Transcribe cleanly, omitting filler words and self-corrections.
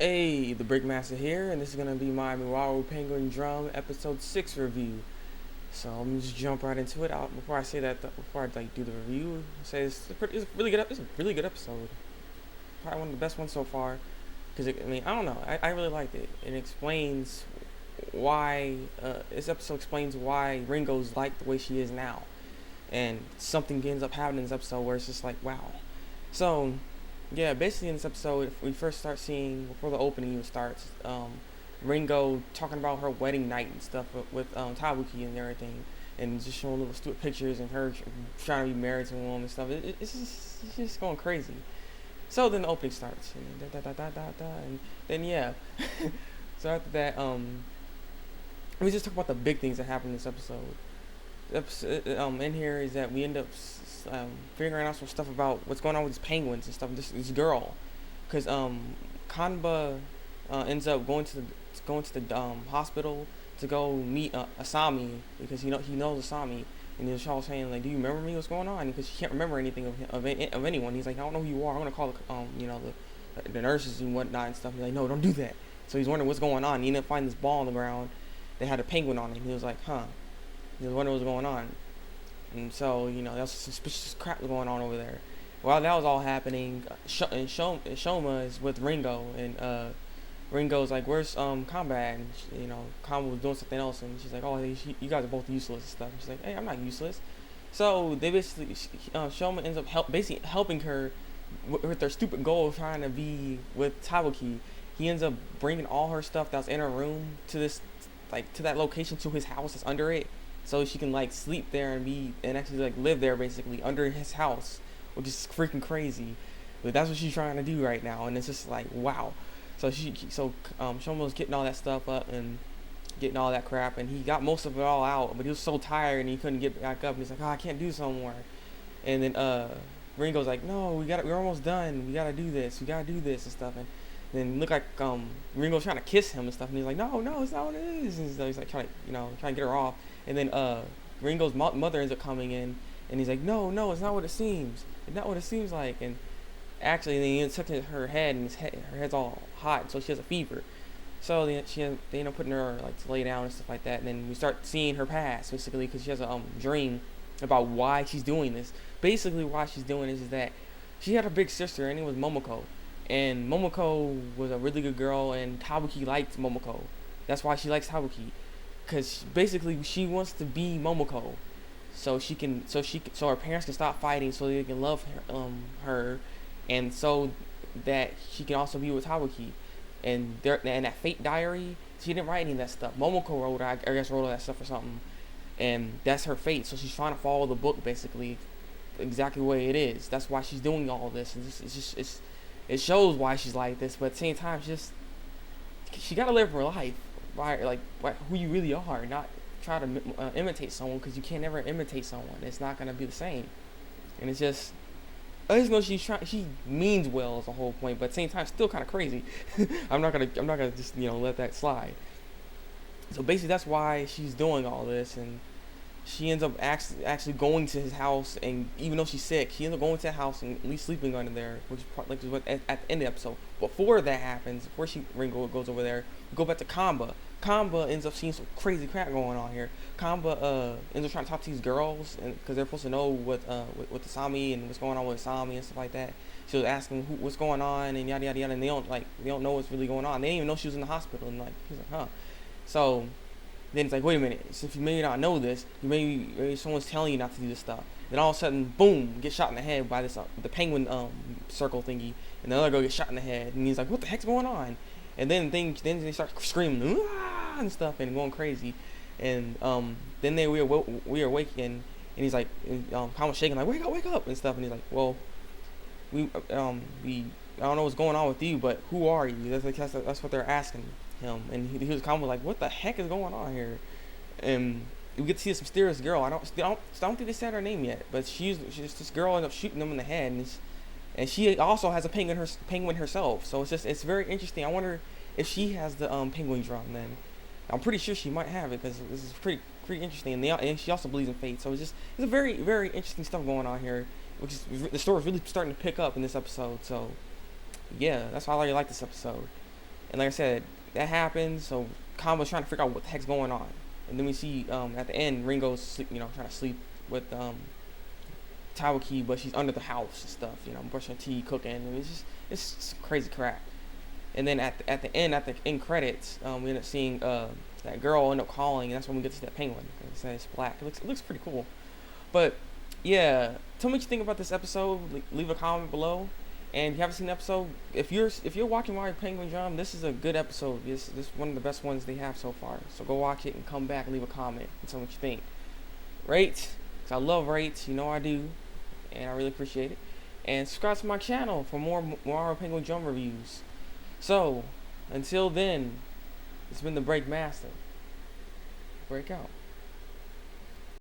Hey, the Thabreakmasta here, and this is gonna be my Mawaru Penguin Drum episode 6 review. So I'm gonna just jump right into it. Before I say that, before I do the review, say it's a really good. It's a really good episode. Probably one of the best ones so far. Because I don't know. I really liked it. It explains why this episode explains why Ringo's like the way she is now, and something ends up happening in this episode where it's just like wow. So yeah, basically in this episode, we first start seeing, before the opening even starts, Ringo talking about her wedding night and stuff with Tabuki and everything, and just showing little stupid pictures and her trying to be married to him and stuff. It's just going crazy. So then the opening starts, and and then yeah. So after that, we just talk about the big things that happen in this episode. In here is that we end up figuring out some stuff about what's going on with these penguins and stuff. This girl, because Kanba ends up going to the hospital to go meet Asami, because he knows Asami, and he's all saying like, "Do you remember me? What's going on?" Because she can't remember anything of anyone. He's like, "I don't know who you are. I'm gonna call the nurses and whatnot and stuff." He's like, "No, don't do that." So he's wondering what's going on. He ended up finding this ball on the ground that had a penguin on it. He was like, "Huh." He was wondering what's going on. And so, that was suspicious crap going on over there. While that was all happening, Shoma is with Ringo, and Ringo's like, "Where's Combat?" And Combat was doing something else, and she's like, "Oh, you guys are both useless and stuff." And she's like, "Hey, I'm not useless." So they basically, Shoma ends up basically helping her with their stupid goal of trying to be with Tabuki. He ends up bringing all her stuff that's in her room to that location, to his house that's under it, so she can sleep there and actually live there basically under his house, which is freaking crazy. But that's what she's trying to do right now, and it's just like wow. So Shomo's getting all that stuff up and getting all that crap, and he got most of it all out, but he was so tired and he couldn't get back up, and he's like, "Oh, I can't do this no more." And then Ringo's like, "No, we're almost done. We gotta do this and stuff." And then look like Ringo's trying to kiss him and stuff, and he's like, "No, it's not what it is." And so he's like trying to get her off. And then Ringo's mother ends up coming in, and he's like, "No, it's not what it seems. It's not what it seems like." And actually, then he ends up touching her head, and her head's all hot, so she has a fever. So they end up putting her to lay down and stuff like that. And then we start seeing her past basically, because she has a dream about why she's doing this. Basically, why she's doing this is that she had a big sister, and it was Momoko. And Momoko was a really good girl, and Tabuki liked Momoko. That's why she likes Tabuki, because basically she wants to be Momoko, so her parents can stop fighting, so they can love her, and so that she can also be with Tabuki. And that fate diary, she didn't write any of that stuff. Momoko wrote it. I guess wrote all that stuff or something, and that's her fate. So she's trying to follow the book basically, exactly the way it is. That's why she's doing all this. And it shows why she's like this, but at the same time, she gotta live her life by who you really are, not try to imitate someone, because you can't ever imitate someone. It's not gonna be the same. And it's just, I just know she means well is the whole point, but at the same time, still kind of crazy. I'm not gonna just let that slide. So basically, that's why she's doing all this, and she ends up actually going to his house, and even though she's sick, she ends up going to the house and at least sleeping under there, which is what at the end of the episode. Before that happens, before Ringo goes over there, we go back to Kamba. Kamba ends up seeing some crazy crap going on here. Kamba ends up trying to talk to these girls, and because they're supposed to know with the Sami and what's going on with Sami and stuff like that. She was asking what's going on and yada yada yada, and they don't know what's really going on. They didn't even know she was in the hospital, and he's like, huh. So then it's like, wait a minute, since you may not know this, maybe someone's telling you not to do this stuff. Then all of a sudden, boom, get shot in the head by the penguin circle thingy, and the other girl gets shot in the head, and he's like, what the heck's going on? And then they start screaming and stuff and going crazy, and then we are waking, and he's like, Kama's shaking like, wake up and stuff, and he's like, well, I don't know what's going on with you, but who are you? That's what they're asking him, and he was kind of like, what the heck is going on here? And we get to see this mysterious girl. I don't think they said her name yet, but she's this girl ends up shooting them in the head, and she also has a penguin herself. So it's very interesting. I wonder if she has the penguin drum. Then I'm pretty sure she might have it, because this is pretty interesting. And she also believes in fate. So it's a very very interesting stuff going on here, which is the story is really starting to pick up in this episode. So yeah, that's why I really like this episode. And like I said, that happens. So Kamba's trying to figure out what the heck's going on. And then we see at the end Ringo's sleep, trying to sleep with Tawaki, but she's under the house and stuff. Brushing tea, cooking. And it's crazy crap. And then at the end credits, we end up seeing that girl end up calling, and that's when we get to that penguin. It's black. It looks pretty cool. But yeah, tell me what you think about this episode. Leave a comment below. And if you haven't seen the episode, if you're watching Mawaru Penguin Drum, this is a good episode. This is one of the best ones they have so far. So go watch it and come back and leave a comment and tell me what you think. Rate, because I love rates. I do, and I really appreciate it. And subscribe to my channel for more Mawaru Penguin Drum reviews. So, until then, it's been the Thabreakmasta. Break out.